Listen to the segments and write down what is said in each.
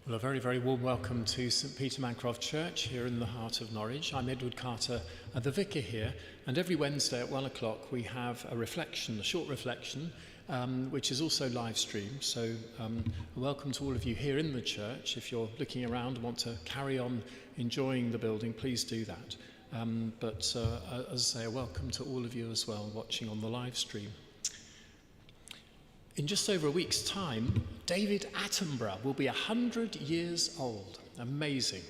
Well, a very, very warm welcome to St Peter Mancroft Church here in the heart of Norwich. I'm Edward Carter, the vicar here, and every Wednesday at 1 o'clock we have a reflection, a short reflection, which is also live streamed. So welcome to all of you here in the church. If you're looking around and want to carry on enjoying the building, please do that. But as I say, a welcome to all of you as well watching on the live stream. In just over a week's time, David Attenburgh will be 100 years old. Amazing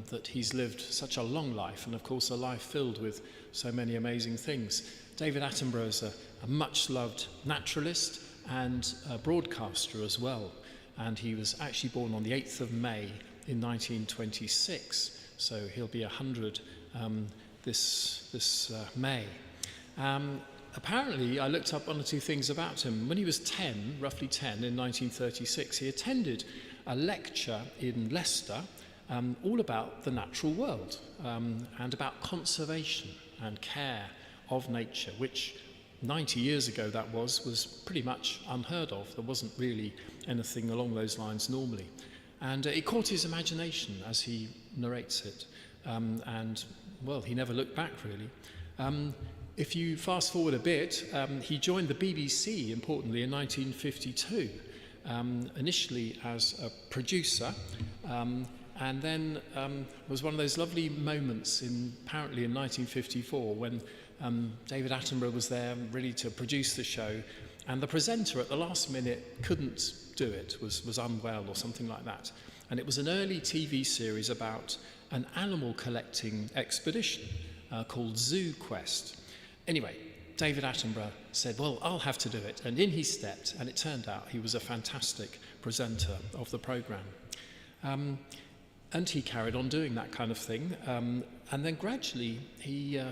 that he's lived such a long life, and of course a life filled with so many amazing things. David Attenburgh is a much-loved naturalist and a broadcaster as well, and he was actually born on the 8th of May in 1926, so he'll be 100 this May. Apparently, I looked up one or two things about him. When he was 10, roughly 10, in 1936, he attended a lecture in Leicester all about the natural world and about conservation and care of nature, which 90 years ago that was pretty much unheard of. There wasn't really anything along those lines normally. And it caught his imagination as he narrates it. And, well, he never looked back, really. If you fast forward a bit, he joined the BBC, importantly, in 1952, initially as a producer, and then was one of those lovely moments, apparently in 1954, when David Attenborough was there ready to produce the show, and the presenter at the last minute couldn't do it, was unwell or something like that. And it was an early TV series about an animal collecting expedition called Zoo Quest. Anyway, David Attenborough said, well, I'll have to do it. And in he stepped, and it turned out he was a fantastic presenter of the programme. And he carried on doing that kind of thing. And then gradually,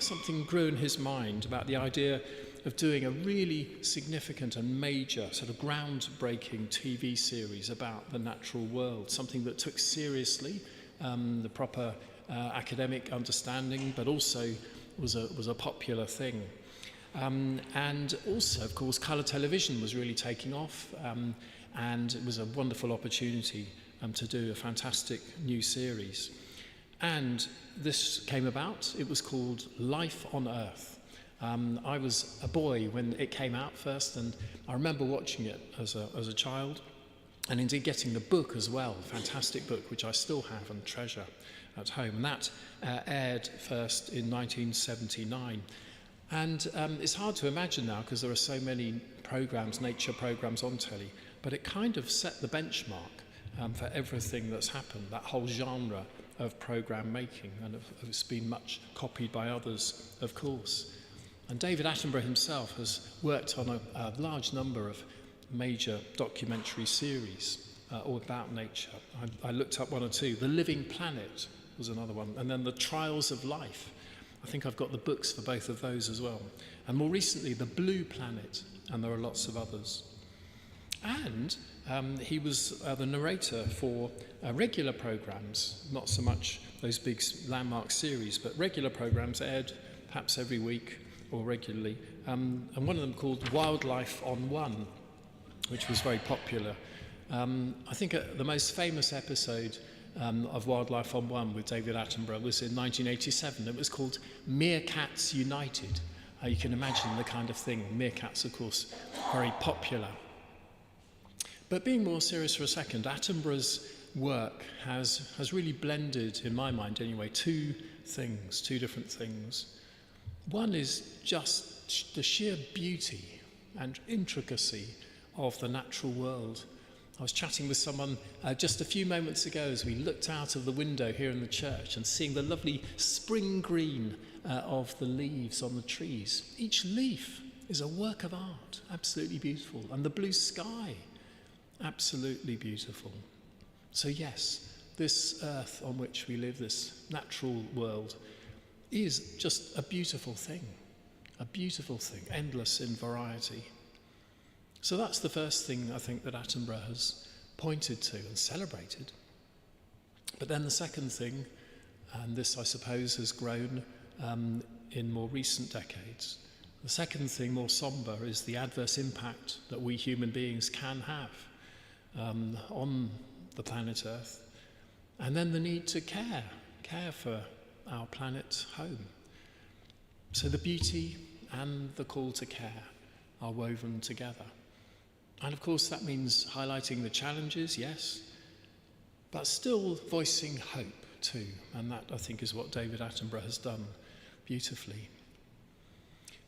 something grew in his mind about the idea of doing a really significant and major, sort of groundbreaking TV series about the natural world, something that took seriously the proper academic understanding, but also was a popular thing. And also, of course, colour television was really taking off, and it was a wonderful opportunity to do a fantastic new series. And this came about. It was called Life on Earth. I was a boy when it came out first, and I remember watching it as a child, and indeed getting the book as well, a fantastic book which I still have and treasure at home. And that aired first in 1979. And it's hard to imagine now because there are so many programs, nature programs on telly, but it kind of set the benchmark for everything that's happened, that whole genre of program making, and it's been much copied by others, of course. And David Attenborough himself has worked on a large number of major documentary series all about nature. I looked up one or two. The Living Planet was another one, and then The Trials of Life. I think I've got the books for both of those as well. And more recently, The Blue Planet, and there are lots of others. And he was the narrator for regular programs, not so much those big landmark series, but regular programs aired perhaps every week or regularly. And one of them called Wildlife on One, which was very popular. I think the most famous episode of Wildlife on One with David Attenborough was in 1987. It was called Meerkats United. You can imagine the kind of thing. Meerkats, of course, very popular. But being more serious for a second, Attenborough's work has really blended, in my mind anyway, two different things. One is just the sheer beauty and intricacy of the natural world. I was chatting with someone just a few moments ago as we looked out of the window here in the church and seeing the lovely spring green of the leaves on the trees. Each leaf is a work of art, absolutely beautiful. And the blue sky, absolutely beautiful. So yes, this earth on which we live, this natural world, is just a beautiful thing, endless in variety. So that's the first thing I think that Attenborough has pointed to and celebrated. But then the second thing, and this I suppose has grown in more recent decades, the second thing, more sombre, is the adverse impact that we human beings can have on the planet Earth, and then the need to care for our planet home. So the beauty and the call to care are woven together. And of course that means highlighting the challenges, yes, but still voicing hope too. And that, I think, is what David Attenborough has done beautifully.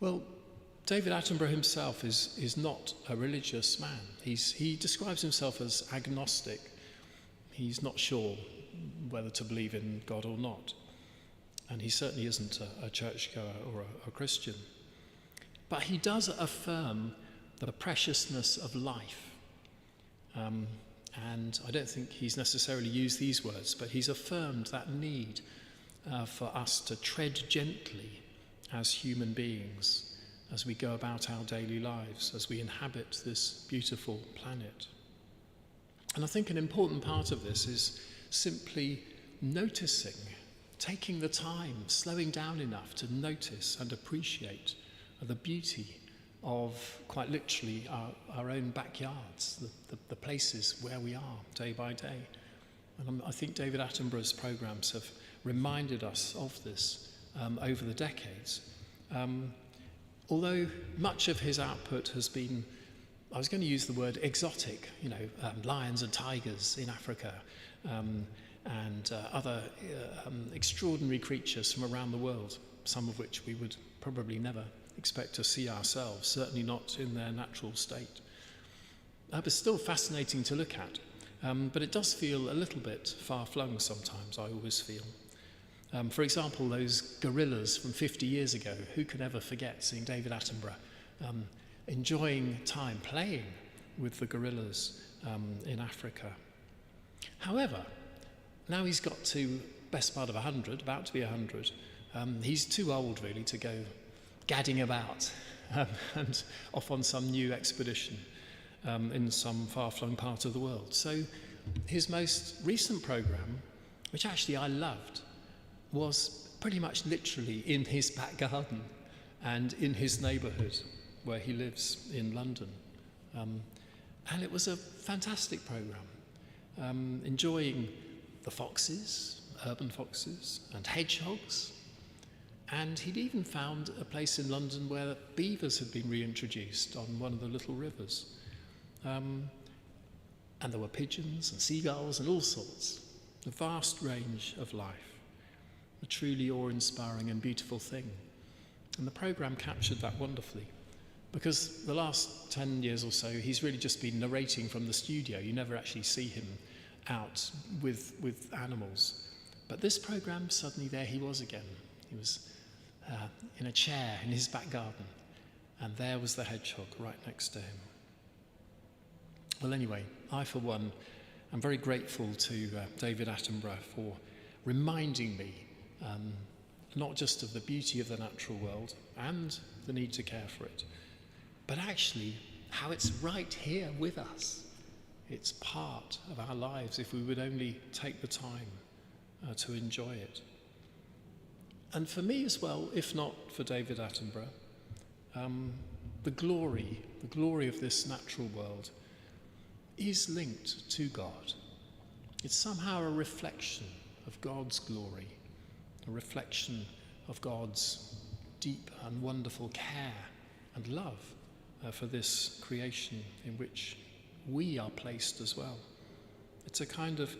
Well, David Attenborough himself is not a religious man. He describes himself as agnostic. He's not sure whether to believe in God or not. And he certainly isn't a churchgoer or a Christian. But he does affirm the preciousness of life. And I don't think he's necessarily used these words, but he's affirmed that need for us to tread gently as human beings as we go about our daily lives, as we inhabit this beautiful planet. And I think an important part of this is simply noticing, taking the time, slowing down enough to notice and appreciate the beauty of, quite literally, our own backyards, the places where we are day by day. And I think David Attenborough's programs have reminded us of this over the decades. Although much of his output has been, I was going to use the word exotic, lions and tigers in Africa, and other extraordinary creatures from around the world, some of which we would probably never expect to see ourselves, certainly not in their natural state. But still fascinating to look at, but it does feel a little bit far-flung sometimes, I always feel. For example, those gorillas from 50 years ago, who can ever forget seeing David Attenborough enjoying time playing with the gorillas in Africa. However, now he's got to best part of 100, about to be 100, he's too old really to go gadding about and off on some new expedition in some far-flung part of the world. So his most recent programme, which actually I loved, was pretty much literally in his back garden and in his neighbourhood where he lives in London. And it was a fantastic programme, enjoying the foxes, urban foxes, and hedgehogs. And he'd even found a place in London where beavers had been reintroduced on one of the little rivers. And there were pigeons and seagulls and all sorts, a vast range of life, a truly awe-inspiring and beautiful thing. And the programme captured that wonderfully, because the last 10 years or so, he's really just been narrating from the studio. You never actually see him out with animals. But this programme, suddenly there he was again. He was in a chair in his back garden, and there was the hedgehog right next to him. Well, anyway, I, for one, am very grateful to David Attenborough for reminding me not just of the beauty of the natural world and the need to care for it, but actually how it's right here with us. It's part of our lives if we would only take the time to enjoy it. And for me as well, if not for David Attenborough, the glory of this natural world is linked to God. It's somehow a reflection of God's glory, a reflection of God's deep and wonderful care and love for this creation in which we are placed as well. It's a kind of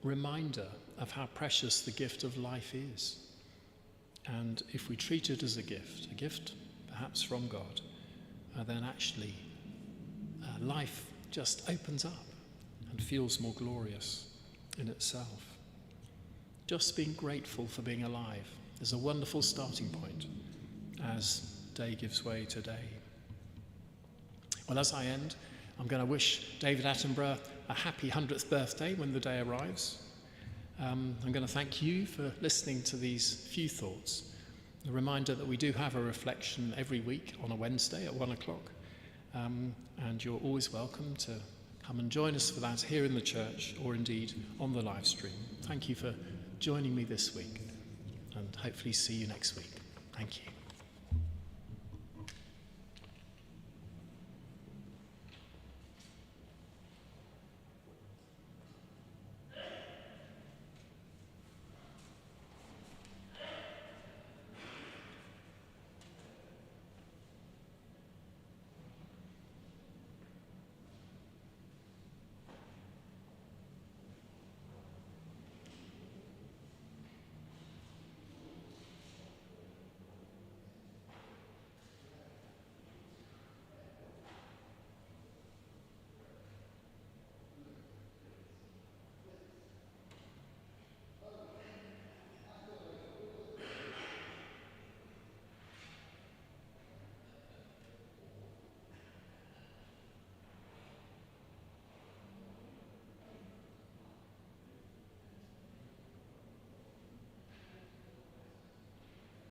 reminder of how precious the gift of life is. And if we treat it as a gift perhaps from God, then actually life just opens up and feels more glorious in itself. Just being grateful for being alive is a wonderful starting point as day gives way to day. Well, as I end, I'm going to wish David Attenborough a happy 100th birthday when the day arrives. I'm going to thank you for listening to these few thoughts. A reminder that we do have a reflection every week on a Wednesday at 1 o'clock. And you're always welcome to come and join us for that here in the church or indeed on the live stream. Thank you for joining me this week, and hopefully see you next week. Thank you.